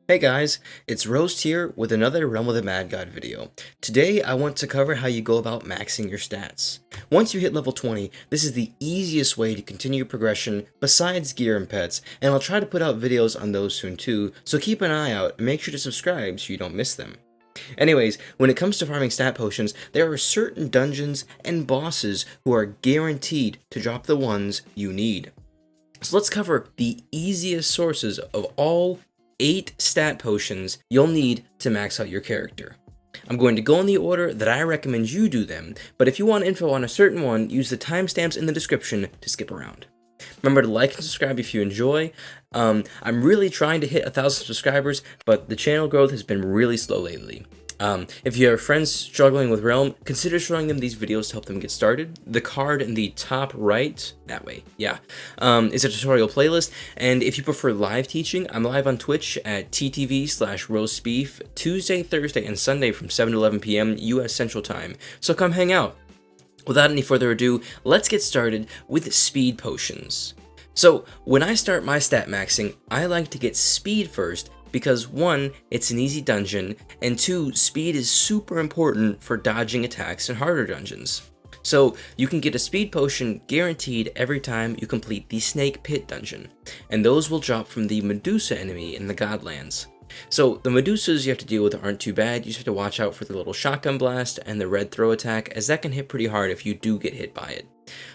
Hey guys, it's Roast here with another Realm of the Mad God video. Today I want to cover how you go about maxing your stats. Once you hit level 20, this is the easiest way to continue your progression besides gear and pets, and I'll try to put out videos on those soon too, so keep an eye out and make sure to subscribe so you don't miss them. Anyways, when it comes to farming stat potions, there are certain dungeons and bosses who are guaranteed to drop the ones you need. So let's cover the easiest sources of all 8 stat potions you'll need to max out your character. I'm going to go in the order that I recommend you do them, but if you want info on a certain one, use the timestamps in the description to skip around. Remember to like and subscribe if you enjoy. I'm really trying to hit 1,000 subscribers, but the channel growth has been really slow lately. If you have friends struggling with Realm, consider showing them these videos to help them get started. The card in the top right, that way, yeah, is a tutorial playlist, and if you prefer live teaching, I'm live on Twitch at ttv/roastbeef, Tuesday, Thursday, and Sunday from 7 to 11 p.m. US Central Time, so come hang out. Without any further ado, let's get started with speed potions. So, when I start my stat maxing, I like to get speed first because 1, it's an easy dungeon, and 2, speed is super important for dodging attacks in harder dungeons. So, you can get a speed potion guaranteed every time you complete the Snake Pit dungeon, and those will drop from the Medusa enemy in the Godlands. So the Medusas you have to deal with aren't too bad, you just have to watch out for the little shotgun blast and the red throw attack, as that can hit pretty hard if you do get hit by it.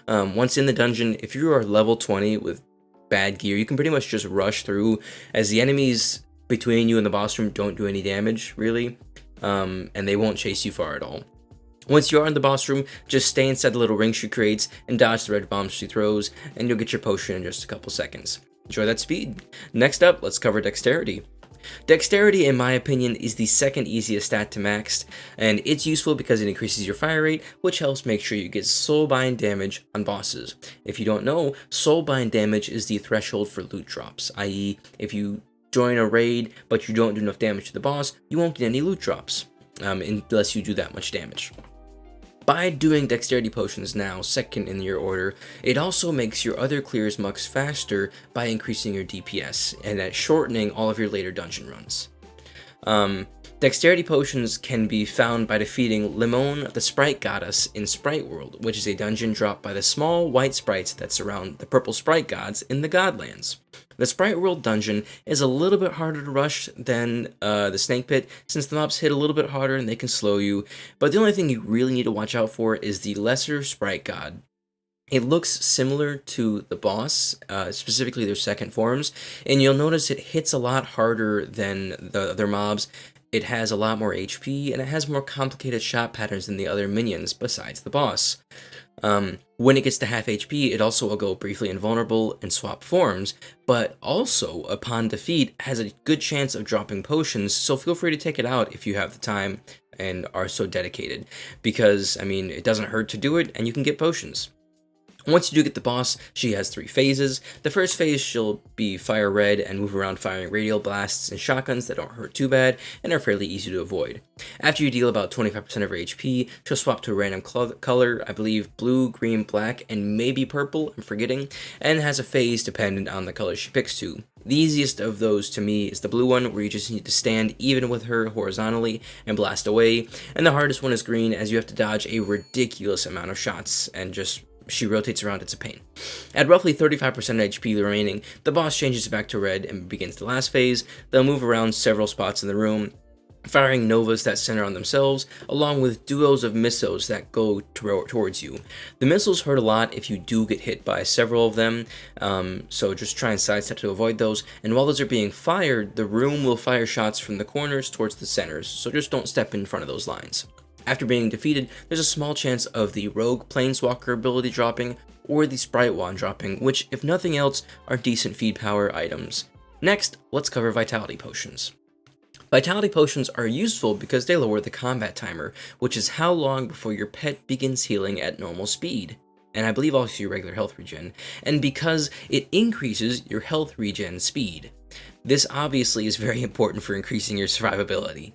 Once in the dungeon, if you are level 20 with bad gear, you can pretty much just rush through, as the enemies between you and the boss room don't do any damage, really, and they won't chase you far at all. Once you are in the boss room, just stay inside the little ring she creates and dodge the red bombs she throws, and you'll get your potion in just a couple seconds. Enjoy that speed. Next up, let's cover dexterity. Dexterity, in my opinion, is the second easiest stat to max, and it's useful because it increases your fire rate, which helps make sure you get soulbind damage on bosses. If you don't know, soulbind damage is the threshold for loot drops, i.e. if you join a raid but you don't do enough damage to the boss, you won't get any loot drops, unless you do that much damage. By doing dexterity potions now, second in your order, it also makes your other clears much faster by increasing your DPS, and at shortening all of your later dungeon runs. Dexterity potions can be found by defeating Limone, the Sprite Goddess, in Sprite World, which is a dungeon dropped by the small white sprites that surround the purple sprite gods in the Godlands. The Sprite World dungeon is a little bit harder to rush than the Snake Pit, since the mobs hit a little bit harder and they can slow you, but the only thing you really need to watch out for is the Lesser Sprite God. It looks similar to the boss, specifically their second forms, and you'll notice it hits a lot harder than the other mobs. It has a lot more HP, and it has more complicated shot patterns than the other minions besides the boss. When it gets to half HP, it also will go briefly invulnerable and swap forms, but also, upon defeat, has a good chance of dropping potions, so feel free to take it out if you have the time and are so dedicated, because, I mean, it doesn't hurt to do it, and you can get potions. Once you do get the boss, she has 3 phases. The first phase, she'll be fire red and move around firing radial blasts and shotguns that don't hurt too bad and are fairly easy to avoid. After you deal about 25% of her HP, she'll swap to a random color, I believe blue, green, black, and maybe purple, I'm forgetting, and has a phase dependent on the color she picks to. The easiest of those to me is the blue one, where you just need to stand even with her horizontally and blast away, and the hardest one is green, as you have to dodge a ridiculous amount of shots and just she rotates around, it's a pain. At roughly 35% HP remaining, the boss changes back to red and begins the last phase. They'll move around several spots in the room, firing novas that center on themselves, along with duos of missiles that go towards you. The missiles hurt a lot if you do get hit by several of them, so just try and sidestep to avoid those, and while those are being fired, the room will fire shots from the corners towards the centers, so just don't step in front of those lines. After being defeated, there's a small chance of the Rogue Planeswalker ability dropping, or the Sprite Wand dropping, which, if nothing else, are decent feed power items. Next, let's cover Vitality Potions. Vitality Potions are useful because they lower the combat timer, which is how long before your pet begins healing at normal speed, and I believe also your regular health regen, and because it increases your health regen speed. This obviously is very important for increasing your survivability.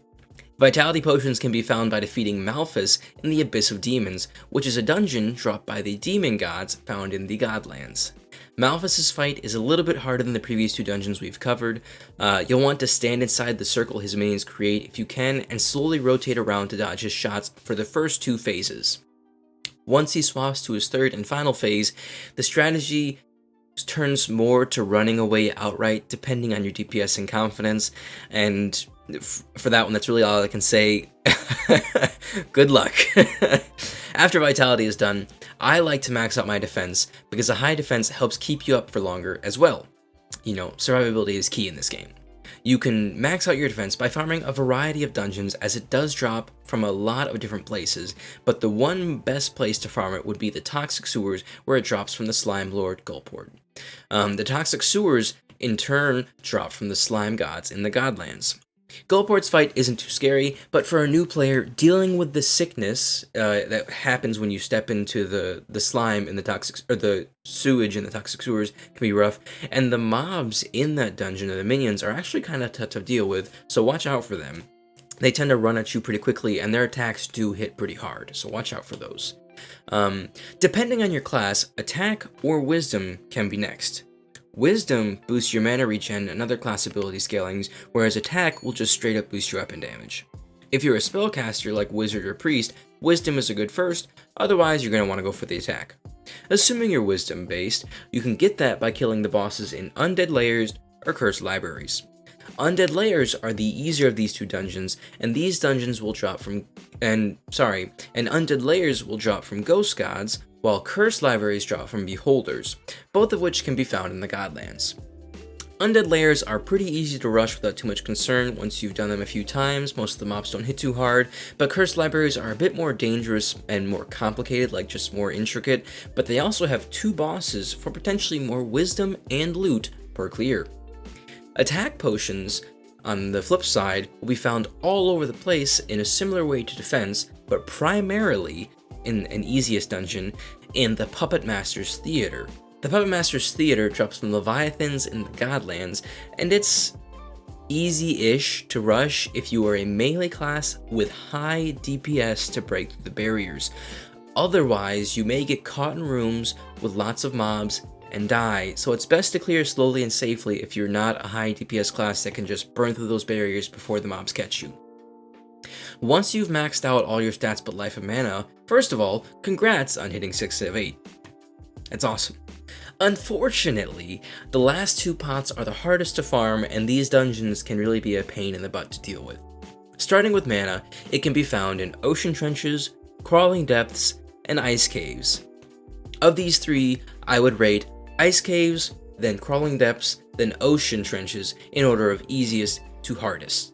Vitality potions can be found by defeating Malphas in the Abyss of Demons, which is a dungeon dropped by the demon gods found in the Godlands. Malphas's fight is a little bit harder than the previous two dungeons we've covered. You'll want to stand inside the circle his minions create if you can, and slowly rotate around to dodge his shots for the first two phases. Once he swaps to his third and final phase, the strategy turns more to running away outright, depending on your DPS and confidence, and for that one, that's really all I can say. Good luck. After Vitality is done, I like to max out my defense, because a high defense helps keep you up for longer as well. You know, survivability is key in this game. You can max out your defense by farming a variety of dungeons, as it does drop from a lot of different places, but the one best place to farm it would be the Toxic Sewers, where it drops from the Slime Lord Gulport. The Toxic Sewers, in turn, drop from the Slime Gods in the Godlands. Gulport's fight isn't too scary, but for a new player, dealing with the sickness that happens when you step into the slime in the toxic, or the sewage in the Toxic Sewers, can be rough, and the mobs in that dungeon, or the minions, are actually kind of tough to deal with, so watch out for them. They tend to run at you pretty quickly, and their attacks do hit pretty hard, so watch out for those. Depending on your class, attack or wisdom can be next. Wisdom boosts your mana regen and other class ability scalings, whereas attack will just straight up boost your weapon damage. If you're a spellcaster like Wizard or Priest, Wisdom is a good first, otherwise you're going to want to go for the attack. Assuming you're Wisdom based, you can get that by killing the bosses in Undead Lairs or Cursed Libraries. Undead Lairs are the easier of these two dungeons, and these dungeons will drop from, Undead Lairs will drop from Ghost Gods, while Cursed Libraries drop from Beholders, both of which can be found in the Godlands. Undead Lairs are pretty easy to rush without too much concern once you've done them a few times. Most of the mobs don't hit too hard, but Cursed Libraries are a bit more dangerous and more complicated, like just more intricate, but they also have two bosses for potentially more wisdom and loot per clear. Attack potions, on the flip side, will be found all over the place in a similar way to defense, but primarily in an easiest dungeon, in the Puppet Master's Theater. The Puppet Master's Theater drops from Leviathans in the Godlands, and it's easy-ish to rush if you are a melee class with high DPS to break through the barriers. Otherwise, you may get caught in rooms with lots of mobs and die, so it's best to clear slowly and safely if you're not a high DPS class that can just burn through those barriers before the mobs catch you. Once you've maxed out all your stats but life and mana, first of all, congrats on hitting 6 of 8. That's awesome. Unfortunately, the last two pots are the hardest to farm, and these dungeons can really be a pain in the butt to deal with. Starting with mana, it can be found in Ocean Trenches, Crawling Depths, and Ice Caves. Of these three, I would rate Ice Caves, then Crawling Depths, then Ocean Trenches in order of easiest to hardest.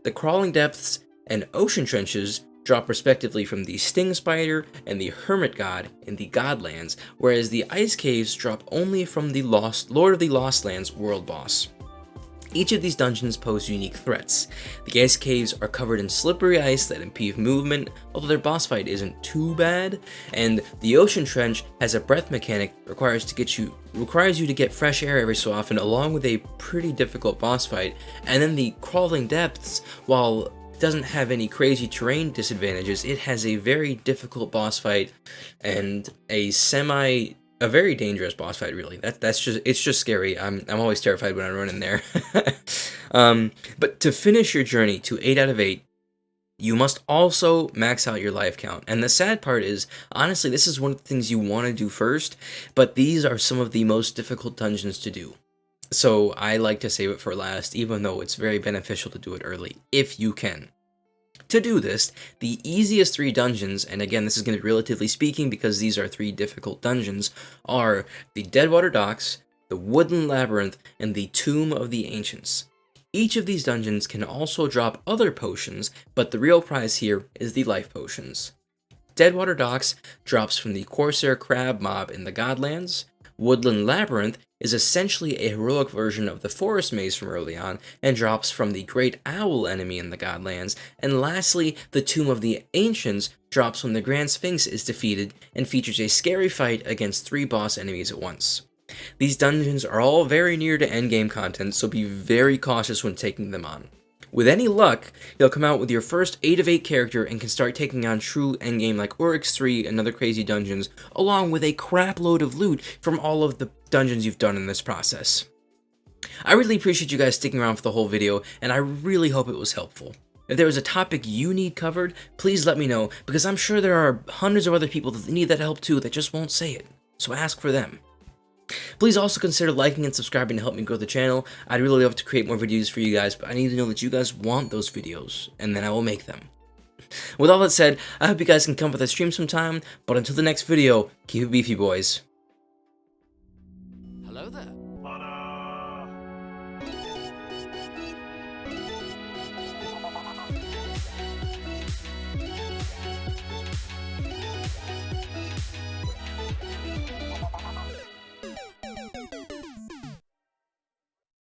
The Crawling Depths and Ocean Trenches drop respectively from the Sting Spider and the Hermit God in the Godlands, whereas the Ice Caves drop only from the Lord of the Lost Lands world boss. Each of these dungeons pose unique threats. The Ice Caves are covered in slippery ice that impede movement, although their boss fight isn't too bad, and the Ocean Trench has a breath mechanic that requires you to get fresh air every so often, along with a pretty difficult boss fight. And then the Crawling Depths, while it doesn't have any crazy terrain disadvantages, it has a very difficult boss fight and a very dangerous boss fight, really. It's just scary. I'm always terrified when I run in there. But to finish your journey to 8 out of 8, you must also max out your life count. And the sad part is, honestly, this is one of the things you want to do first, but these are some of the most difficult dungeons to do. So I like to save it for last, even though it's very beneficial to do it early, if you can. To do this, the easiest 3 dungeons, and again this is going to be relatively speaking because these are 3 difficult dungeons, are the Deadwater Docks, the Woodland Labyrinth, and the Tomb of the Ancients. Each of these dungeons can also drop other potions, but the real prize here is the life potions. Deadwater Docks drops from the Corsair Crab mob in the Godlands. Woodland Labyrinth is essentially a heroic version of the Forest Maze from early on, and drops from the Great Owl enemy in the Godlands. And lastly, the Tomb of the Ancients drops when the Grand Sphinx is defeated, and features a scary fight against 3 boss enemies at once. These dungeons are all very near to endgame content, so be very cautious when taking them on. With any luck, you'll come out with your first 8 of 8 character and can start taking on true endgame like Oryx 3 and other crazy dungeons, along with a crap load of loot from all of the dungeons you've done in this process. I really appreciate you guys sticking around for the whole video, and I really hope it was helpful. If there is a topic you need covered, please let me know, because I'm sure there are hundreds of other people that need that help too that just won't say it, so ask for them. Please also consider liking and subscribing to help me grow the channel. I'd really love to create more videos for you guys, but I need to know that you guys want those videos, and then I will make them. With all that said, I hope you guys can come for the stream sometime, but until the next video, keep it beefy, boys. Hello there.